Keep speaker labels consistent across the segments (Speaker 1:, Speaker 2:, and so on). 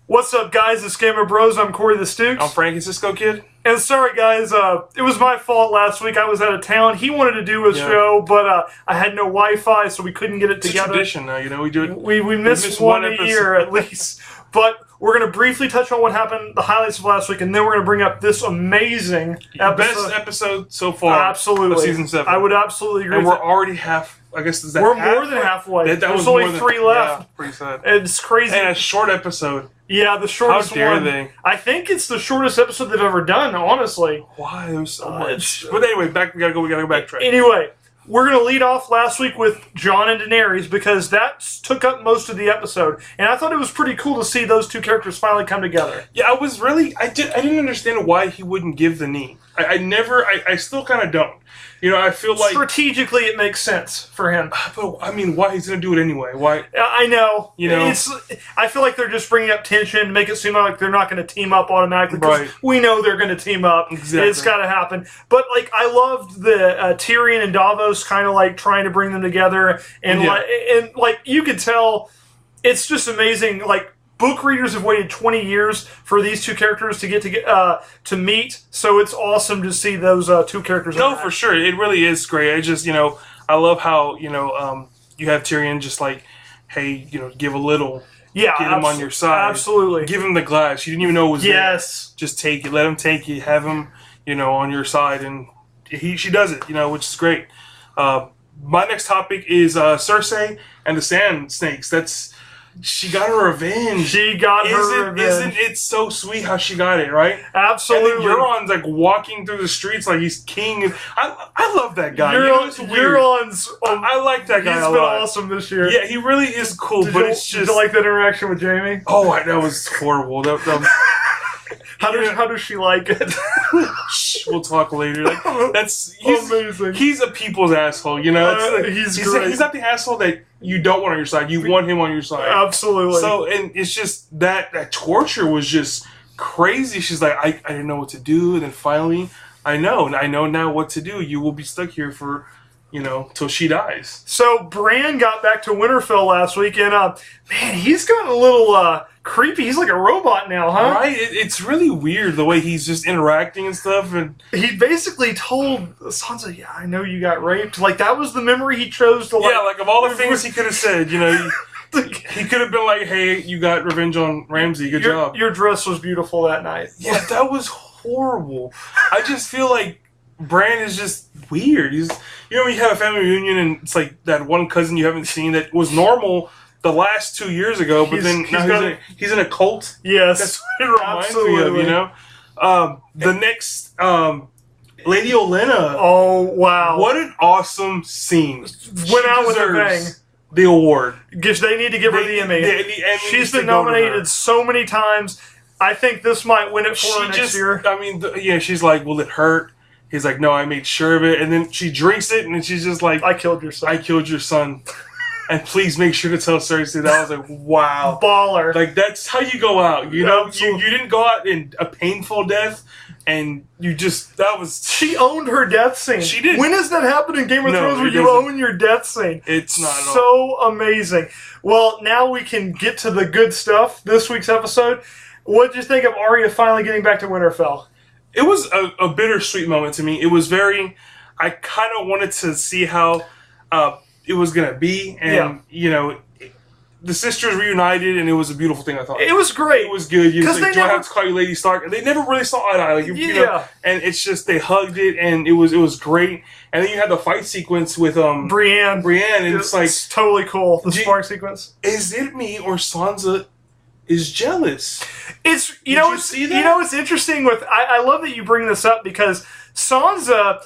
Speaker 1: What's up, guys? It's Gamer Bros. I'm Corey the Stooks.
Speaker 2: I'm Frankie Cisco Kid.
Speaker 1: And sorry, guys, it was my fault last week. I was out of town. He wanted to do a show, but I had no Wi-Fi, so we couldn't get it together.
Speaker 2: It's a tradition now, you know. We do it.
Speaker 1: We miss one a year at least. But we're going to briefly touch on what happened, the highlights of last week, and then we're going to bring up this amazing episode.
Speaker 2: Best episode so far.
Speaker 1: Absolutely.
Speaker 2: Of season 7.
Speaker 1: I would absolutely agree.
Speaker 2: And we're already half. I guess is that
Speaker 1: we're
Speaker 2: half?
Speaker 1: More than halfway.
Speaker 2: There's
Speaker 1: only 3 left.
Speaker 2: Yeah, pretty sad.
Speaker 1: It's crazy.
Speaker 2: And a short episode.
Speaker 1: Yeah, the shortest one.
Speaker 2: How dare they?
Speaker 1: I think it's the shortest episode they've ever done, honestly.
Speaker 2: Why? There's so much. But anyway, we gotta go backtrack.
Speaker 1: Anyway, we're going to lead off last week with Jon and Daenerys because that took up most of the episode. And I thought it was pretty cool to see those two characters finally come together.
Speaker 2: Yeah, I didn't understand why he wouldn't give the knee. I still kind of don't. You know, I feel like...
Speaker 1: Strategically, it makes sense for him.
Speaker 2: But, I mean, why? He's going to do it anyway. Why?
Speaker 1: I know.
Speaker 2: You know?
Speaker 1: I feel like they're just bringing up tension, make it seem like they're not going to team up automatically. Because we know they're going to team up.
Speaker 2: Exactly.
Speaker 1: It's got to happen. But, like, I loved the Tyrion and Davos kind of, like, trying to bring them together. And, like, you could tell it's just amazing, like, book readers have waited 20 years for these two characters to get to meet, so it's awesome to see those two characters.
Speaker 2: No, for sure, it really is great. I just, I love how you have Tyrion just like, hey, give a little, get him on your side,
Speaker 1: absolutely,
Speaker 2: give him the glass. You didn't even know it was
Speaker 1: there. Just
Speaker 2: take it, let him take it, have him, on your side, and she does it, which is great. My next topic is Cersei and the Sand Snakes. She got her revenge.
Speaker 1: She got her revenge.
Speaker 2: Isn't it so sweet how she got it, right?
Speaker 1: Absolutely.
Speaker 2: And then Euron's like walking through the streets like he's king. I love that guy.
Speaker 1: Euron's...
Speaker 2: I like that guy a lot.
Speaker 1: He's been awesome this year.
Speaker 2: Yeah, he really is cool,
Speaker 1: Did you like that interaction with Jaime?
Speaker 2: Oh, that was horrible.
Speaker 1: How does she like it?
Speaker 2: We'll talk later. He's
Speaker 1: amazing.
Speaker 2: He's a people's asshole,
Speaker 1: He's great.
Speaker 2: He's not the asshole that you don't want on your side. You want him on your side.
Speaker 1: Absolutely.
Speaker 2: So, and it's just that torture was just crazy. She's like, I didn't know what to do, and then finally, I know now what to do. You will be stuck here for, till she dies.
Speaker 1: So Bran got back to Winterfell last week, and man, he's gotten a little creepy. He's like a robot now, huh?
Speaker 2: Right? It's really weird the way he's just interacting and stuff. And
Speaker 1: he basically told Sansa, "Yeah, I know you got raped." Like that was the memory he chose to.
Speaker 2: Like of all the things he could have said, he could have been like, "Hey, you got revenge on Ramsay. Good job.
Speaker 1: Your dress was beautiful that night."
Speaker 2: Yeah, that was horrible. I just feel like Bran is just weird. He's, when you have a family reunion and it's like that one cousin you haven't seen that was normal the last 2 years ago, but he's in a cult.
Speaker 1: Yes,
Speaker 2: that's what it reminds me of. The next Lady Olenna.
Speaker 1: Oh wow!
Speaker 2: What an awesome scene!
Speaker 1: Went out with a bang.
Speaker 2: The award.
Speaker 1: Because they need to give her the Emmy. She's been nominated so many times. I think this might win it for her next year.
Speaker 2: I mean, she's like, will it hurt? He's like, no, I made sure of it. And then she drinks it, and then she's just like,
Speaker 1: I killed your son.
Speaker 2: I killed your son. And please make sure to tell Cersei that. I was like, wow.
Speaker 1: Baller.
Speaker 2: Like, that's how you go out. You didn't go out in a painful death, and
Speaker 1: She owned her death scene.
Speaker 2: She did.
Speaker 1: When does that happen in Game of Thrones where you own your death scene?
Speaker 2: It's not
Speaker 1: so amazing. Well, now we can get to the good stuff, this week's episode. What did you think of Arya finally getting back to Winterfell?
Speaker 2: It was a bittersweet moment to me. It was I kind of wanted to see how it was going to be. And, the sisters reunited, and it was a beautiful thing, I thought.
Speaker 1: It was great.
Speaker 2: It was good. Do I have to call you Lady Stark? And they never really saw eye to eye. And it's just, they hugged it, and it was great. And then you had the fight sequence with
Speaker 1: Brienne,
Speaker 2: and it's
Speaker 1: totally cool, the spark sequence.
Speaker 2: Is it me, or Sansa is jealous?
Speaker 1: It's it's interesting with I love that you bring this up because Sansa,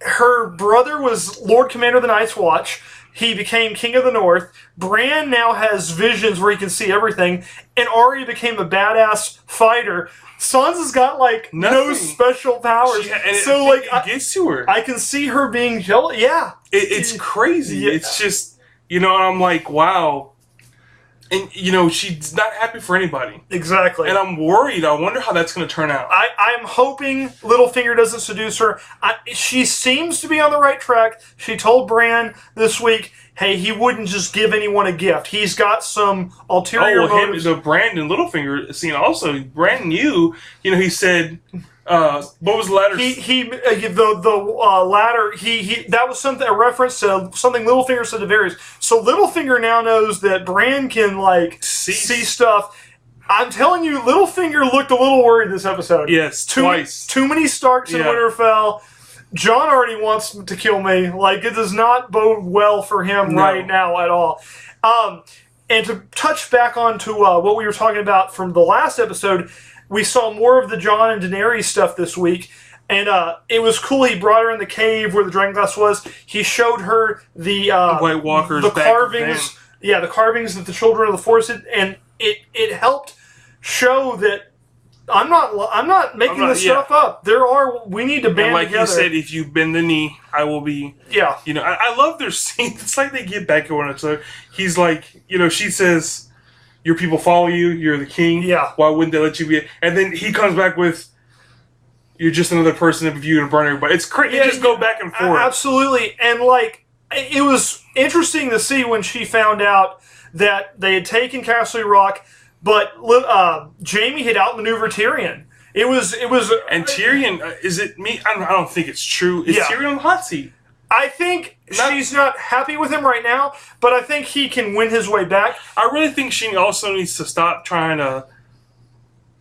Speaker 1: her brother was Lord Commander of the Night's Watch. He became King of the North. Bran now has visions where he can see everything, and Arya became a badass fighter. Sansa's got no special powers,
Speaker 2: it gets to her.
Speaker 1: I can see her being jealous. Yeah,
Speaker 2: it's crazy. Yeah. It's just and I'm like, wow. And, she's not happy for anybody.
Speaker 1: Exactly.
Speaker 2: And I'm worried. I wonder how that's going to turn out.
Speaker 1: I'm hoping Littlefinger doesn't seduce her. She seems to be on the right track. She told Bran this week, hey, he wouldn't just give anyone a gift. He's got some ulterior motives.
Speaker 2: The Brandon Littlefinger scene also. Bran knew, he said... what was the ladder?
Speaker 1: The ladder. That was a reference to something Littlefinger said to Daenerys. So Littlefinger now knows that Bran can see stuff. I'm telling you, Littlefinger looked a little worried this episode.
Speaker 2: Yes, twice.
Speaker 1: Too many Starks in Winterfell. Jon already wants to kill me. It does not bode well for him right now at all. And to touch back onto what we were talking about from the last episode. We saw more of the Jon and Daenerys stuff this week, and it was cool. He brought her in the cave where the dragonglass was. He showed her the
Speaker 2: White Walkers,
Speaker 1: the carvings. Yeah, the carvings that the children of the forest did, and it helped show that I'm not making this stuff up. We need to band together.
Speaker 2: Like you said, if you bend the knee, I will be.
Speaker 1: Yeah.
Speaker 2: I love their scene. It's like they get back at one another. He's like, she says, your people follow you. You're the king.
Speaker 1: Yeah.
Speaker 2: Why wouldn't they let you be? And then he comes back with, you're just another person if you and burn everybody. It's crazy. They just go back and forth.
Speaker 1: Absolutely. And it was interesting to see when she found out that they had taken Castle Rock, but Jaime had outmaneuvered Tyrion. It was.
Speaker 2: And Tyrion, is it me? I don't think it's true. Is Tyrion on the hot seat?
Speaker 1: I think she's not happy with him right now, but I think he can win his way back.
Speaker 2: I really think she also needs to stop trying to...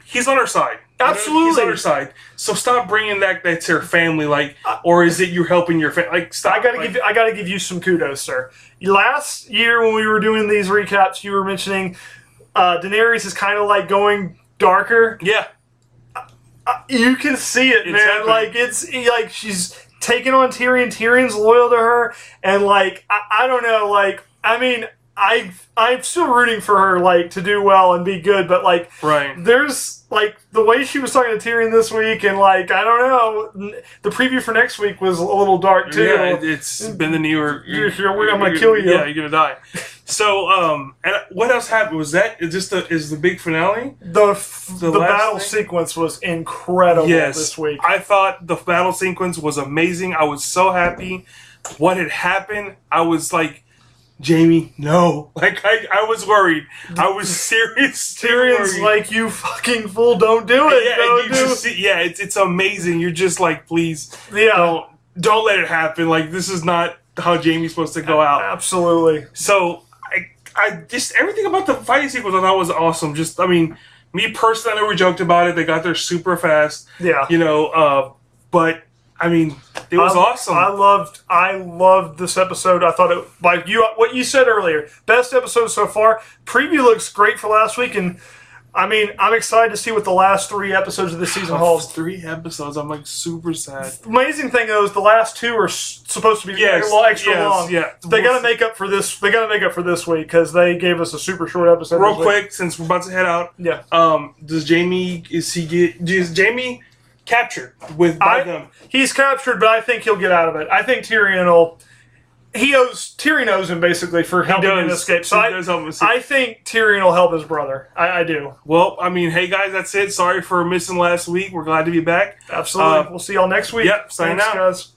Speaker 2: He's on her side.
Speaker 1: Absolutely.
Speaker 2: He's on her side. So stop bringing that to her family, or is it you're helping your family? Stop.
Speaker 1: I gotta give you some kudos, sir. Last year when we were doing these recaps, you were mentioning Daenerys is kind of going darker.
Speaker 2: Yeah.
Speaker 1: You can see it, man.
Speaker 2: Happening.
Speaker 1: It's she's... taking on Tyrion. Tyrion's loyal to her, and I don't know. I'm still rooting for her, to do well and be good. But
Speaker 2: right.
Speaker 1: There's the way she was talking to Tyrion this week, and I don't know. The preview for next week was a little dark too.
Speaker 2: Yeah, it's been the new.
Speaker 1: I'm gonna kill you.
Speaker 2: Yeah, you're gonna die. So, and what else happened? Was that is the big finale?
Speaker 1: The battle sequence was incredible this week.
Speaker 2: I thought the battle sequence was amazing. I was so happy. What had happened? I was like, Jaime, no. I was worried. I was serious.
Speaker 1: Tyrion's like, you fucking fool, don't do it.
Speaker 2: Yeah, it's amazing. You're just like, please, don't let it happen. This is not how Jaime's supposed to go out.
Speaker 1: Absolutely.
Speaker 2: So, I just, everything about the fighting sequence I thought was awesome. Just, me personally, I know we joked about it. They got there super fast.
Speaker 1: Yeah.
Speaker 2: But, it was awesome.
Speaker 1: I loved this episode. I thought what you said earlier, best episode so far. Preview looks great for last week, and I'm excited to see what the last 3 episodes of this season holds.
Speaker 2: 3 episodes. I'm super sad.
Speaker 1: Amazing thing though is the last 2 are supposed to be extra long.
Speaker 2: Yeah,
Speaker 1: they got to make up for this. They got to make up for this week because they gave us a super short episode.
Speaker 2: Real quick, since we're about to head out.
Speaker 1: Yeah.
Speaker 2: Does Jaime captured by them?
Speaker 1: He's captured, but I think he'll get out of it. I think Tyrion will. Tyrion owes him basically for helping him escape. So I think Tyrion will help his brother. I do.
Speaker 2: Well, hey guys, that's it. Sorry for missing last week. We're glad to be back.
Speaker 1: Absolutely. We'll see y'all next week.
Speaker 2: Yep. Signing out,
Speaker 1: guys.